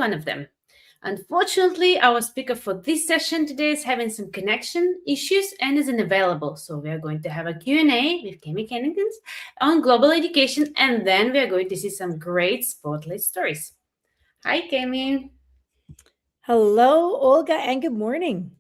one of them. Unfortunately, our speaker for this session today is having some connection issues and isn't available. So we are going to have a Q&A with Cammie Kannekens on global education, and then we are going to see some great spotlight stories. Hi, Cammie. Hello, Olga, and good morning.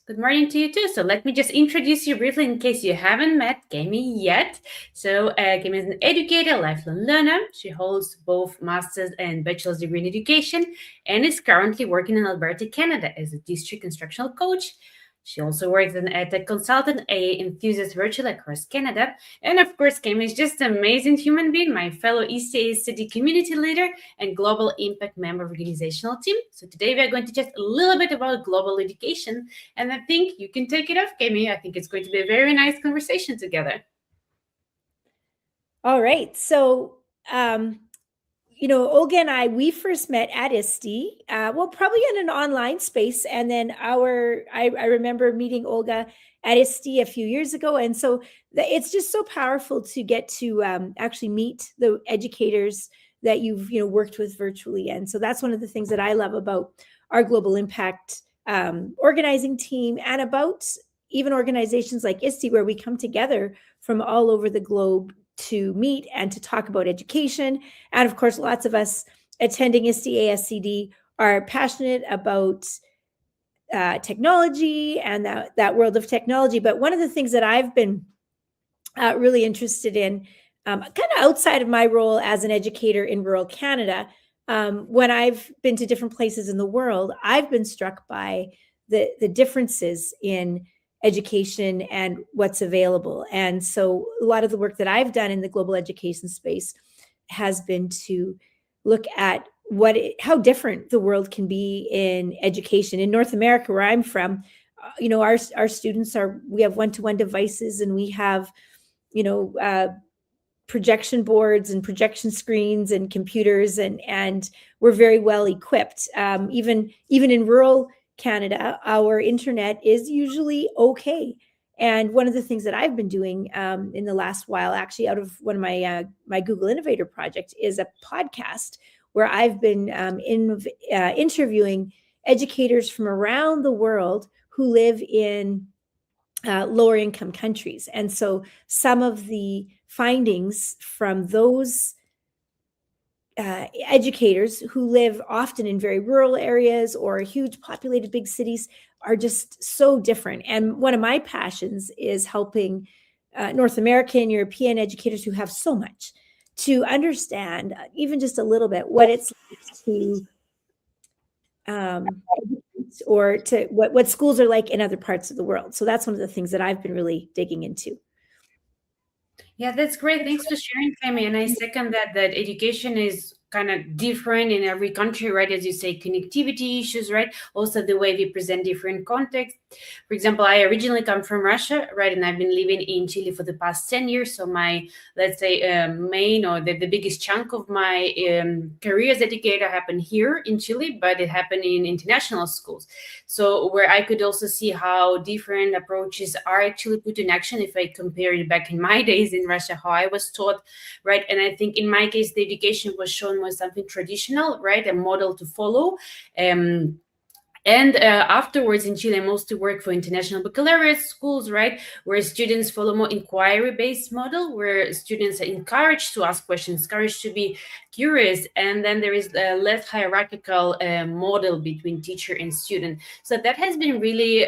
Good morning to you too. So let me just introduce you briefly in case you haven't met Cammie yet. So Cammie is an educator, lifelong learner. She holds both master's and bachelor's degree in education and is currently working in Alberta, Canada as a district instructional coach. She also works as an edtech consultant, a enthusiast virtually across Canada. And of course, Cammie is just an amazing human being, my fellow ECA city community leader and global impact member of organizational team. So today we are going to chat a little bit about global education. And I think you can take it off, Cammie. I think it's going to be a very nice conversation together. All right. So, Olga and I, we first met at ISTE, probably in an online space. And then I remember meeting Olga at ISTE a few years ago. And so it's just so powerful to get to actually meet the educators that you've, worked with virtually. And so that's one of the things that I love about our Global Impact organizing team, and about even organizations like ISTE, where we come together from all over the globe to meet and to talk about education. And of course, lots of us attending ISTE ASCD are passionate about technology and that world of technology. But one of the things that I've been really interested in, kind of outside of my role as an educator in rural Canada, when I've been to different places in the world, I've been struck by the differences in education and what's available. And so a lot of the work that I've done in the global education space has been to look at how different the world can be in education. In North America, where I'm from, our students we have one-to-one devices, and we have, projection boards and projection screens and computers, and we're very well equipped. Even in rural Canada, our internet is usually okay. And one of the things that I've been doing in the last while, actually out of one of my Google Innovator project, is a podcast where I've been interviewing educators from around the world who live in lower income countries. And so some of the findings from those educators who live often in very rural areas or huge populated big cities are just so different. And one of my passions is helping North American, European educators who have so much to understand even just a little bit what it's like to or to what schools are like in other parts of the world. So that's one of the things that I've been really digging into. Yeah, that's great. Thanks for sharing, Cammie. And I second that education is kind of different in every country, right? As you say, connectivity issues, right? Also the way we present different contexts. For example, I originally come from Russia, right? And I've been living in Chile for the past 10 years. So my, let's say, main or the biggest chunk of my career as educator happened here in Chile, but it happened in international schools. So where I could also see how different approaches are actually put in action if I compare it back in my days in Russia, how I was taught, right? And I think in my case, the education was shown was something traditional, right? A model to follow. And afterwards in Chile, I mostly work for international baccalaureate schools, right? Where students follow more inquiry-based model, where students are encouraged to ask questions, encouraged to be curious. And then there is a less hierarchical model between teacher and student. So that has been really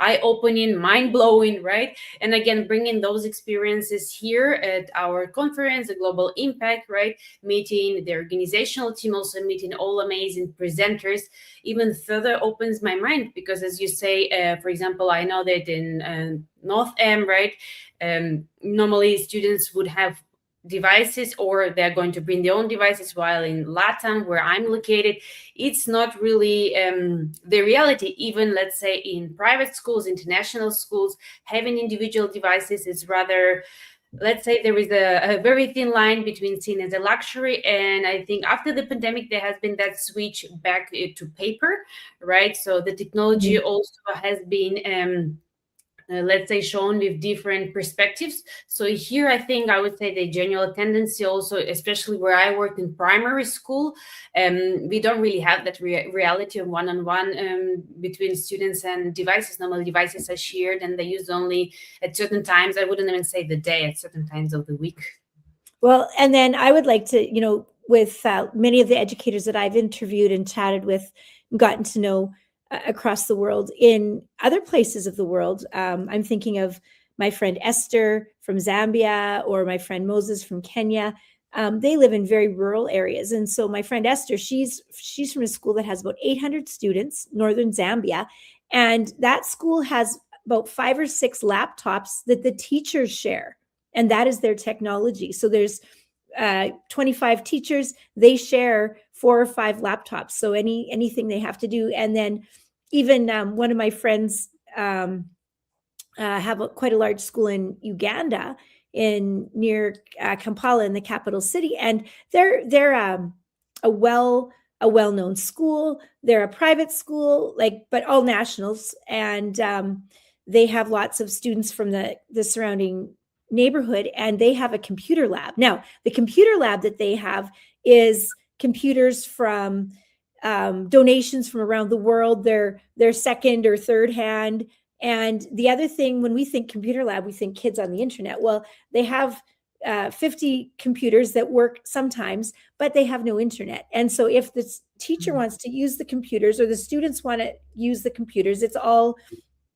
eye-opening, mind-blowing, right? And again, bringing those experiences here at our conference, the Global Impact, right? Meeting the organizational team, also meeting all amazing presenters, even further opens my mind, because as you say, for example, I know that in North Am, right, normally students would have devices or they're going to bring their own devices, while in Latam, where I'm located, it's not really the reality. Even let's say in private schools, international schools, having individual devices is rather, let's say, there is a very thin line between seen as a luxury. And I think after the pandemic, there has been that switch back to paper, right? So the technology also has been let's say, shown with different perspectives. So here I would say the general tendency also, especially where I work in primary school, we don't really have that reality of one-on-one between students and devices. Normally devices are shared and they use only at certain times. I wouldn't even say the day, at certain times of the week. Well, and then I would like to, with many of the educators that I've interviewed and chatted with, gotten to know across the world in other places of the world. I'm thinking of my friend Esther from Zambia or my friend Moses from Kenya. They live in very rural areas. And so my friend Esther, she's from a school that has about 800 students, northern Zambia. And that school has about 5 or 6 laptops that the teachers share. And that is their technology. So there's 25 teachers, they share 4 or 5 laptops. So anything they have to do. And then even one of my friends have quite a large school in Uganda, near Kampala, in the capital city, and they're a well-known school. They're a private school, but all nationals, and they have lots of students from the surrounding neighborhood, and they have a computer lab. Now, the computer lab that they have is computers from donations from around the world. They're second or third hand. And the other thing, when we think computer lab, we think kids on the internet. Well, they have 50 computers that work sometimes, but they have no internet. And so if the teacher wants to use the computers or the students want to use the computers, it's all,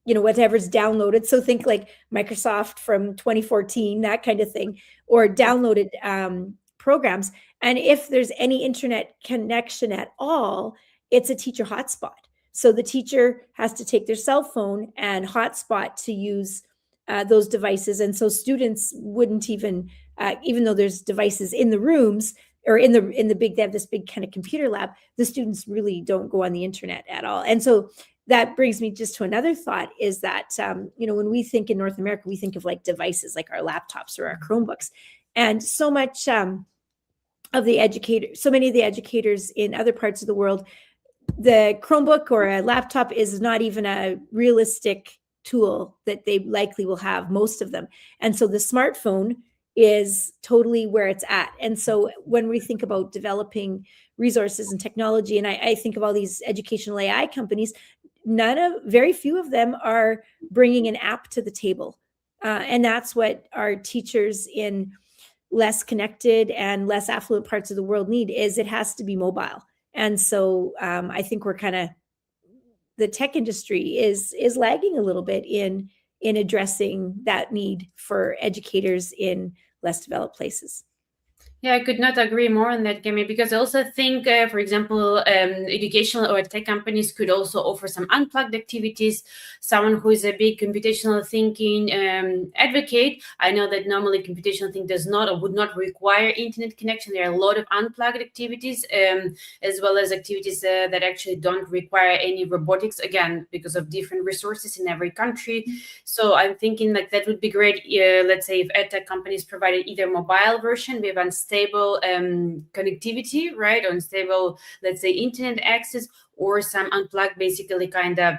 whatever's downloaded. So think like Microsoft from 2014, that kind of thing, or downloaded programs. And if there's any internet connection at all, it's a teacher hotspot. So the teacher has to take their cell phone and hotspot to use those devices. And so students wouldn't even though there's devices in the rooms or in the big, they have this big kind of computer lab, the students really don't go on the internet at all. And so that brings me just to another thought, is that, when we think in North America, we think of like devices like our laptops or our Chromebooks. And so much so many of the educators in other parts of the world, the Chromebook or a laptop is not even a realistic tool that they likely will have, most of them. And so the smartphone is totally where it's at. And so when we think about developing resources and technology, and I think of all these educational AI companies, very few of them are bringing an app to the table. And that's what our teachers in less connected and less affluent parts of the world need, is it has to be mobile. And so I think the tech industry is lagging a little bit in addressing that need for educators in less developed places. Yeah, I could not agree more on that, Cammie, because I also think, for example, educational or tech companies could also offer some unplugged activities. Someone who is a big computational thinking advocate, I know that normally computational thinking does not or would not require internet connection. There are a lot of unplugged activities, as well as activities that actually don't require any robotics, again, because of different resources in every country. So I'm thinking like that would be great, let's say, if edtech companies provided either mobile version with unstable connectivity, right, or unstable, let's say, internet access, or some unplugged, basically kind of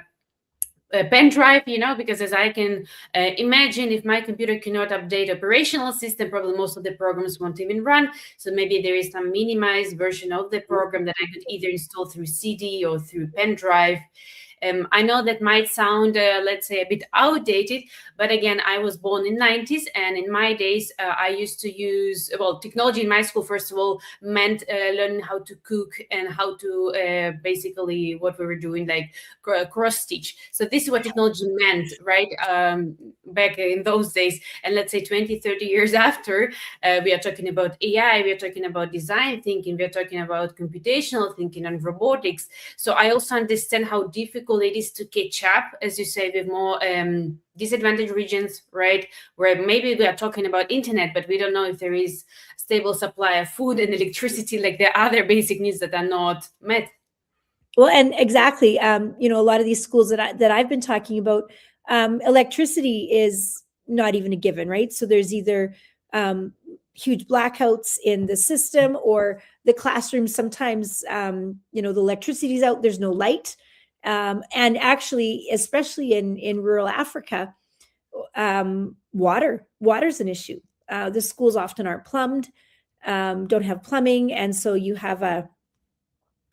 a pen drive, because as I can imagine, if my computer cannot update operational system, probably most of the programs won't even run. So maybe there is some minimized version of the program that I could either install through CD or through pen drive. I know that might sound, let's say, a bit outdated, but again, I was born in 90s, and in my days, I used to use, technology in my school, first of all, meant learning how to cook and how to basically what we were doing, like cross stitch. So this is what technology meant, right? Back in those days. And let's say 20, 30 years after, we are talking about AI, we are talking about design thinking, we are talking about computational thinking and robotics. So I also understand how difficult it is to catch up, as you say, with more disadvantaged regions, right? Where maybe we are talking about internet, but we don't know if there is stable supply of food and electricity, like the other basic needs that are not met. Well, and exactly, a lot of these schools that I've been talking about, electricity is not even a given, right? So there's either huge blackouts in the system, or the classroom sometimes, the electricity's out, there's no light. And actually, especially in rural Africa, Water's an issue. The schools often aren't plumbed, don't have plumbing, and so you have a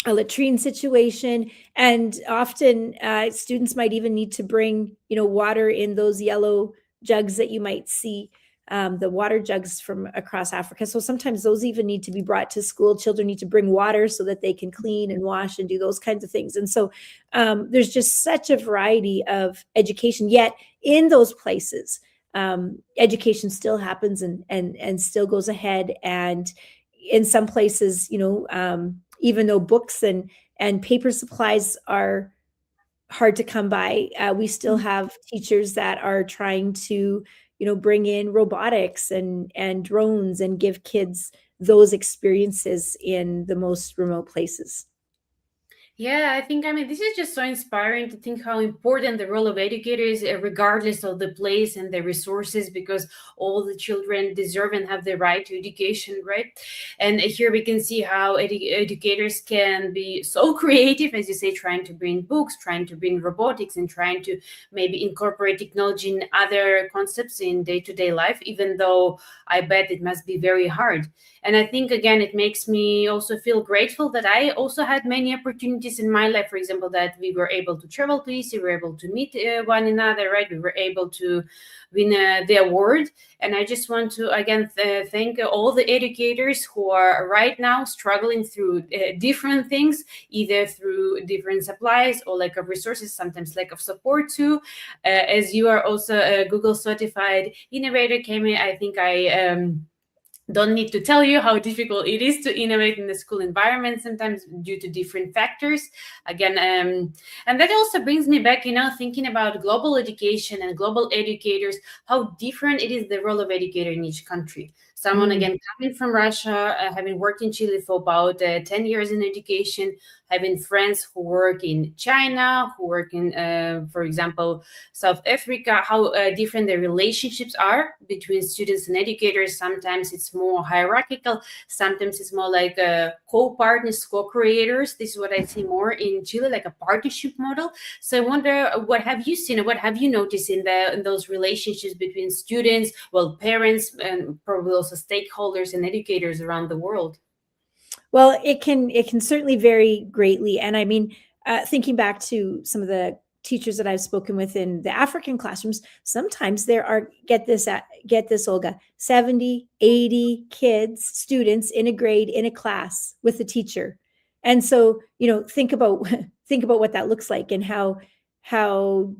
latrine situation, and often students might even need to bring water in those yellow jugs that you might see, the water jugs from across Africa. So sometimes those even need to be brought to school. Children need to bring water so that they can clean and wash and do those kinds of things. And so there's just such a variety of education, yet in those places education still happens and still goes ahead. And in some places, even though books and paper supplies are hard to come by, we still have teachers that are trying to, bring in robotics and drones and give kids those experiences in the most remote places. Yeah, I think, this is just so inspiring to think how important the role of educators, regardless of the place and the resources, because all the children deserve and have the right to education, right? And here we can see how educators can be so creative, as you say, trying to bring books, trying to bring robotics, and trying to maybe incorporate technology in other concepts in day-to-day life, even though I bet it must be very hard. And I think, again, it makes me also feel grateful that I also had many opportunities in my life. For example, that we were able to travel to EC, we were able to meet one another, right? We were able to win the award. And I just want to, again, thank all the educators who are right now struggling through different things, either through different supplies or lack of resources, sometimes lack of support too. As you are also a Google certified innovator, Cammie, I think I don't need to tell you how difficult it is to innovate in the school environment, sometimes due to different factors. Again, and that also brings me back, thinking about global education and global educators, how different it is, the role of educator in each country. Someone, again, coming from Russia, having worked in Chile for about 10 years in education, having friends who work in China, who work in, for example, South Africa, how different the relationships are between students and educators. Sometimes it's more hierarchical. Sometimes it's more like co-partners, co-creators. This is what I see more in Chile, like a partnership model. So I wonder, what have you seen, or what have you noticed in those relationships between students, parents, and probably also stakeholders and educators around the world? Well, it can certainly vary greatly. And I mean, thinking back to some of the teachers that I've spoken with in the African classrooms, sometimes there are, get this, Olga, 70, 80 kids, students in a grade, in a class with a teacher. And so, think about think about what that looks like, and how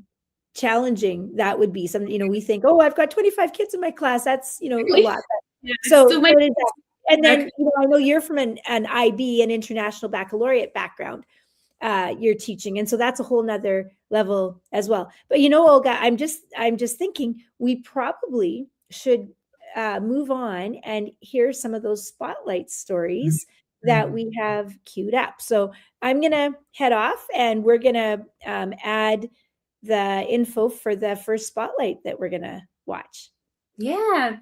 challenging that would be. We think, oh, I've got 25 kids in my class. That's, a Really? lot. Yeah, it's So too much. it is that. And then, I know you're from an IB, an international baccalaureate background, you're teaching. And so that's a whole nother level as well. But, Olga, I'm just thinking we probably should move on and hear some of those spotlight stories that we have queued up. So I'm going to head off, and we're going to add the info for the first spotlight that we're going to watch. Yeah,